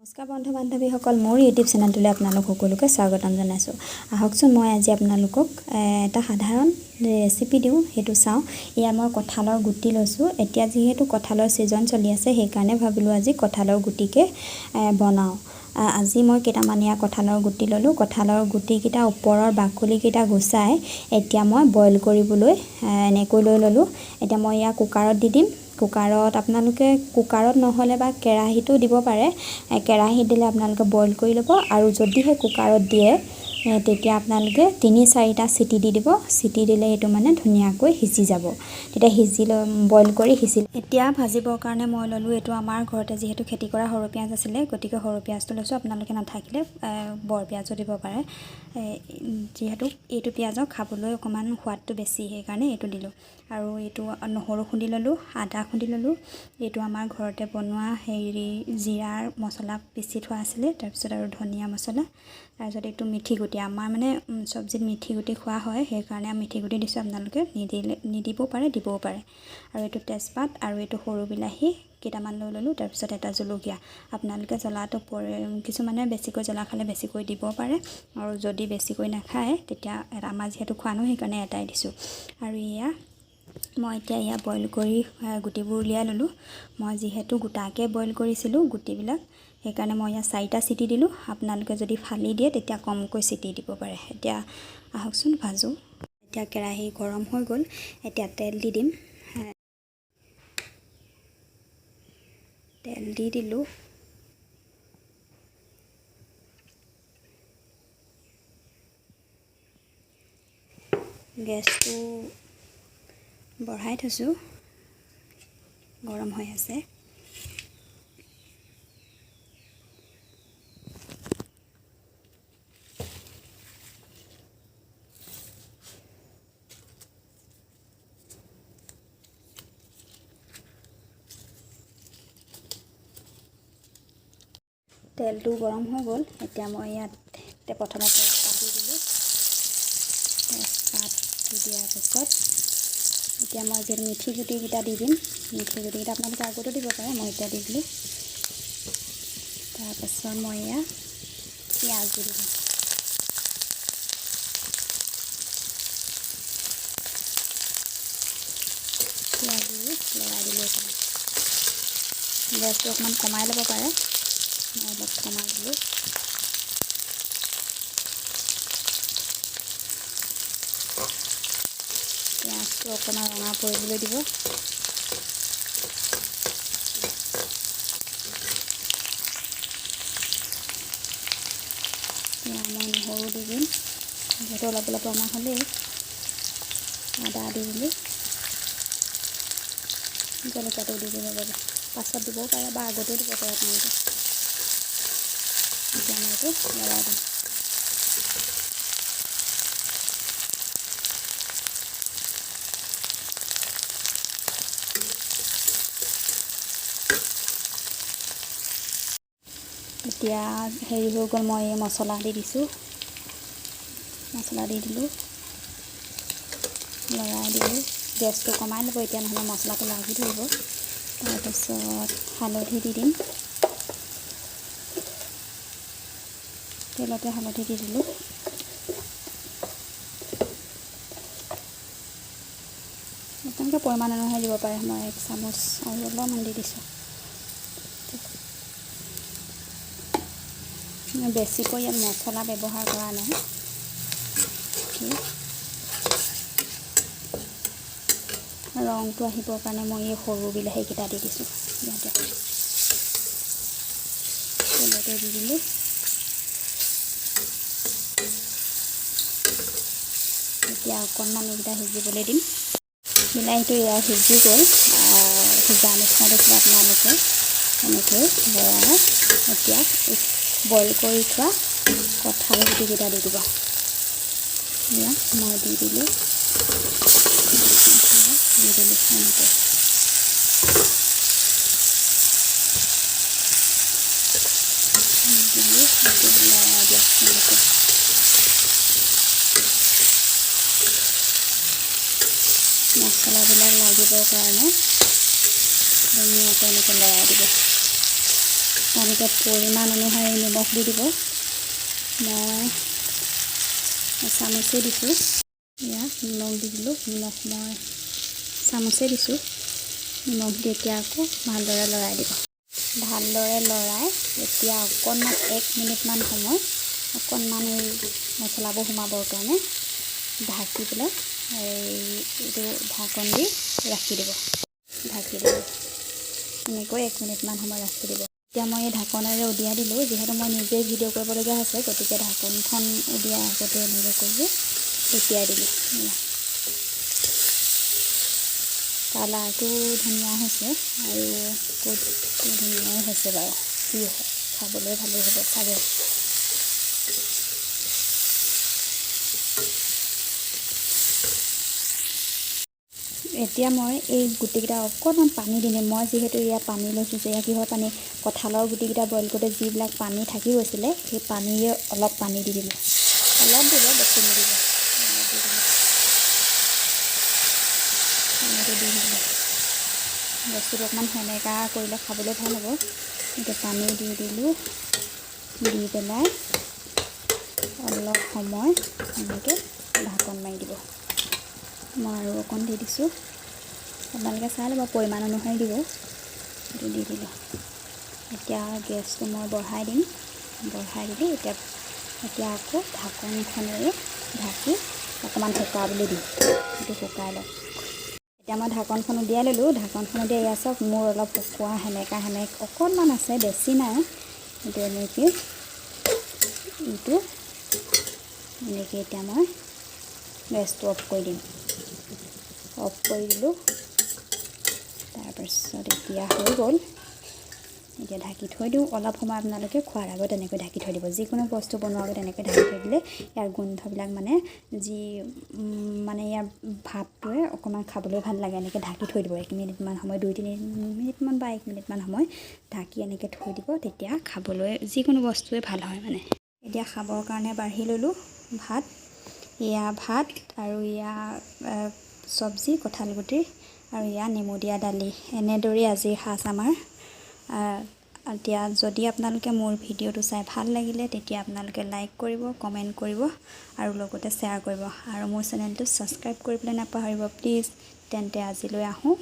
নমস্কাৰ বন্ধু বান্ধৱীসকল, মোৰ ইউটিউব চেনেলটোলৈ আপোনালোক সকলোকে স্বাগতম জনাইছোঁ। আহকচোন মই আজি আপোনালোকক এটা সাধাৰণ ৰেচিপি দিওঁ, সেইটো চাওঁ। এয়া মই কঁঠালৰ গুটি লৈছোঁ। এতিয়া যিহেতু কঁঠালৰ ছিজন চলি আছে, সেইকাৰণে ভাবিলোঁ আজি কঁঠালৰ গুটিকে বনাওঁ। আজি মই কেইটামান কঁঠালৰ গুটি ল'লোঁ। কঁঠালৰ গুটিকেইটা ওপৰৰ বাকলিকেইটা গুচাই এতিয়া মই বইল কৰিবলৈ এনেকৈ লৈ ল'লোঁ। এতিয়া মই কুকাৰত দি দিম। কুকাৰত আপোনালোকে কুকাৰত নহ'লে বা কেৰাহীটো দিব পাৰে। কেৰাহীত দিলে আপোনালোকে বইল কৰি ল'ব, আৰু যদিহে কুকাৰত দিয়ে তেতিয়া আপোনালোকে ৩-৪টা চিটি দি দিব। চিটি দিলে এইটো মানে ধুনীয়াকৈ সিজি যাব। তেতিয়া বইল কৰি সিজি এতিয়া ভাজিবৰ কাৰণে মই ল'লোঁ, এইটো আমাৰ ঘৰতে যিহেতু খেতি কৰা সৰু পিঁয়াজ আছিলে, গতিকে সৰু পিঁয়াজটো লৈছোঁ। আপোনালোকে নাথাকিলে বৰ পিঁয়াজো দিব পাৰে। যিহেতু এইটো পিঁয়াজৰ খাবলৈ অকণমান সোৱাদটো বেছি, সেইকাৰণে এইটো দিলোঁ। আৰু এইটো নহৰু খুন্দি ল'লোঁ, আদা খুন্দি ল'লোঁ। এইটো আমাৰ ঘৰতে বনোৱা জিৰাৰ মছলা পিচি থোৱা আছিলে, তাৰপিছত আৰু ধনিয়া মছলা, তাৰপিছত এইটো মিঠি গুটি। আমাৰ মানে চব্জিত মিঠি গুটি খোৱা হয়, সেইকাৰণে মিঠি গুটি দিছোঁ। আপোনালোকে নিদিবও পাৰে, দিবও পাৰে। আৰু এইটো তেজপাত, আৰু এইটো সৰু বিলাহী কেইটামান লৈ ল'লোঁ। তাৰপিছত এটা জলকীয়া। আপোনালোকে জ্বলাটো কিছুমানে বেছিকৈ জ্বলা খালে বেছিকৈ দিব পাৰে, আৰু যদি বেছিকৈ নাখায় তেতিয়া আমাৰ যিহেতু খোৱা নহয়, সেইকাৰণে এটাই দিছোঁ। আৰু মই এতিয়া বইল কৰি গুটিবোৰ উলিয়াই ল'লোঁ। মই যিহেতু গোটাকৈ বইল কৰিছিলোঁ গুটিবিলাক, সেইকাৰণে মই 4টা চিটি দিলোঁ। আপোনালোকে যদি ফালি দিয়ে তেতিয়া কমকৈ চিটি দিব পাৰে। এতিয়া আহকচোন ভাজোঁ। এতিয়া কেৰাহী গৰম হৈ গ'ল। এতিয়া তেল দি দিম। তেল দি দিলোঁ। গেছটো বঢ়াই থৈছোঁ, গৰম হৈ আছে। তেলটো গৰম হৈ গ'ল। এতিয়া মই প্ৰথমে তেজপাত দি দিলোঁ। তেজপাত দি দিয়াৰ পিছত এতিয়া মই যিহেতু মিঠি গুটিকেইটা দি দিম। মিঠি গুটিকেইটা আপোনালোকে আগতো দিব পাৰে, মই এতিয়া দি দিলোঁ। তাৰপাছত মই পিঁয়াজ দি দিলোঁ। পিঁয়াজ দি লৰাই দিলোঁ। গেছটো অকণমান কমাই ল'ব পাৰে, মই অলপ কমাই দিলোঁ। পিঁয়াজটো অকণমান ৰঙা পৰিবলৈ দিব। মই নহৰু দি দিম, যিহেতু অলপ ৰঙা হ'লেই। আদা দি দিলোঁ। জলকীয়াটো দি দিব লাগে, পাছত দিবও পাৰে বা আগতেও দিব পাৰে আপোনালোকে। এতিয়া মই এইটো লৰাই দিম। এতিয়া হৈ গ'ল। মই মছলা দি দিছোঁ। মছলা দি দিলোঁ, লৰাই দিলোঁ। গেছটো কমাই ল'ব এতিয়া, নহ'লে মছলাটো লাগি ধৰিব। তাৰপিছত হালধি দি দিম। তেলতে হালধি দি দিলোঁ। আপোনালোকে পৰিমাণ অনুসৰি দিব পাৰে। মই 1 চামুচ আৰু অলপমান দি দিছোঁ। বেছিকৈ ইয়াত মছলা ব্যৱহাৰ কৰা নাই। ৰংটো আহিবৰ কাৰণে মই এই সৰু বিলাহীকেইটা দি দিছোঁ। ইয়াতে তেলতে দি দিলোঁ। এতিয়া অকণমান এইকেইটা সিজিবলৈ দিম। বিলাহীটো সিজি গ'ল। সিজা নিচিনা দেখিলে আপোনালোকে এনেকৈ লৰাই এতিয়া বইল কৰি থোৱা কঁঠাল গুটিকেইটা দি দিব। মই দি দিলোঁ। এনেকৈ লৰাই দিয়ক। মছলাবিলাক লাগিবৰ কাৰণে ধুনীয়াকৈ এনেকৈ লৰাই দিব। তেনেকৈ পৰিমাণ অনুসৰি নিমখ দি দিব। মই চামুচে দিছোঁ, ইয়াত নিমখ দি দিলোঁ। নিমখ মই চামুচে দিছোঁ। নিমখ দি এতিয়া আকৌ ভালদৰে লৰাই দিব। ভালদৰে লৰাই এতিয়া অকণমান 1 মিনিটমান সময় অকণমান এই মছলাবোৰ সোমাবৰ কাৰণে ঢাকি পেলাই এইটো ঢাকন দি ৰাখি দিব। ঢাকি দিব এনেকৈ 1 মিনিটমান সময় ৰাখি দিব। এতিয়া মই এই ঢাকনেৰে উলিয়াই দিলোঁ। যিহেতু মই নিজে ভিডিঅ' কৰিবলগীয়া হৈছে, গতিকে ঢাকনখন উলিয়াই আগতে এনেকৈ কৰি উলিয়াই দিলোঁ। কালাৰটো ধুনীয়া হৈছে আৰু বহুত ধুনীয়াই হৈছে বাৰু। কি হয়, খাবলৈ ভালেই হ'ব চাগে। এতিয়া মই এই গুটিকেইটা অকণমান পানী দি দিম। মই যিহেতু ইয়াত পানী লৈছোঁ যে, কিহৰ পানী, কঁঠালৰ গুটিকেইটা বইল কৰোঁতে যিবিলাক পানী থাকি গৈছিলে, সেই পানীৰে অলপ পানী দি দিলোঁ। অলপ দিব, বেছি নিদিব। দি দিলোঁ। বস্তুটো অকণমান সেমেকা কৰিলে খাবলৈ ভাল হ'ব। এতিয়া পানী দি দিলোঁ। দি পেলাই অলপ সময় এনেকৈ ঢাকন মাৰি দিব। মই আৰু অকণ দি দিছোঁ। আপোনালোকে চাই ল'ব, পৰিমাণ অনুসৰি দিব। সেইটো দি দিলোঁ। এতিয়া গেছটো মই বঢ়াই দিম। বঢ়াই দিলোঁ। এতিয়া আকৌ ঢাকনখনেৰে ঢাকি অকণমান শুকাবলৈ দিম। সেইটো শুকাই লওক। এতিয়া মই ঢাকনখন উলিয়াই ল'লোঁ। ঢাকনখন উলিয়াই এয়া চাওক, মোৰ অলপ শুকোৱা সেমেকা অকণমান আছে, বেছি নাই। সেইটো এনেকৈ এতিয়া মই গেছটো অফ কৰি দিম। অফ কৰি দিলোঁ। তাৰপাছত এতিয়া হৈ গ'ল। এতিয়া ঢাকি থৈ দিওঁ। অলপ সময় আপোনালোকে খোৱাৰ আগত তেনেকৈ ঢাকি থৈ দিব। যিকোনো বস্তু বনোৱাৰ আগত তেনেকৈ ঢাকি থৈ দিলে ইয়াৰ গোন্ধবিলাক মানে ইয়াৰ ভাৱটোৱে অকণমান খাবলৈ ভাল লাগে। এনেকৈ ঢাকি থৈ দিব 1 মিনিটমান সময়, 2-3 মিনিটমান বা 1 মিনিটমান সময় ঢাকি এনেকৈ থৈ দিব। তেতিয়া খাবলৈ যিকোনো বস্তুৱে ভাল হয় মানে। এতিয়া খাবৰ কাৰণে বাঢ়ি ল'লোঁ ভাত। এয়া ভাত আৰু এয়া চব্জি, কঁঠাল গুটিৰ, আৰু এয়া নেমু দিয়া দালি। এনেদৰেই আজিৰ সাজ আমাৰ। এতিয়া যদি আপোনালোকে মোৰ ভিডিঅ'টো চাই ভাল লাগিলে, তেতিয়া আপোনালোকে লাইক কৰিব, কমেণ্ট কৰিব আৰু লগতে শ্বেয়াৰ কৰিব। আৰু মোৰ চেনেলটো ছাবস্ক্ৰাইব কৰিবলৈ নাপাহৰিব প্লিজ। তেন্তে আজিলৈ আহোঁ।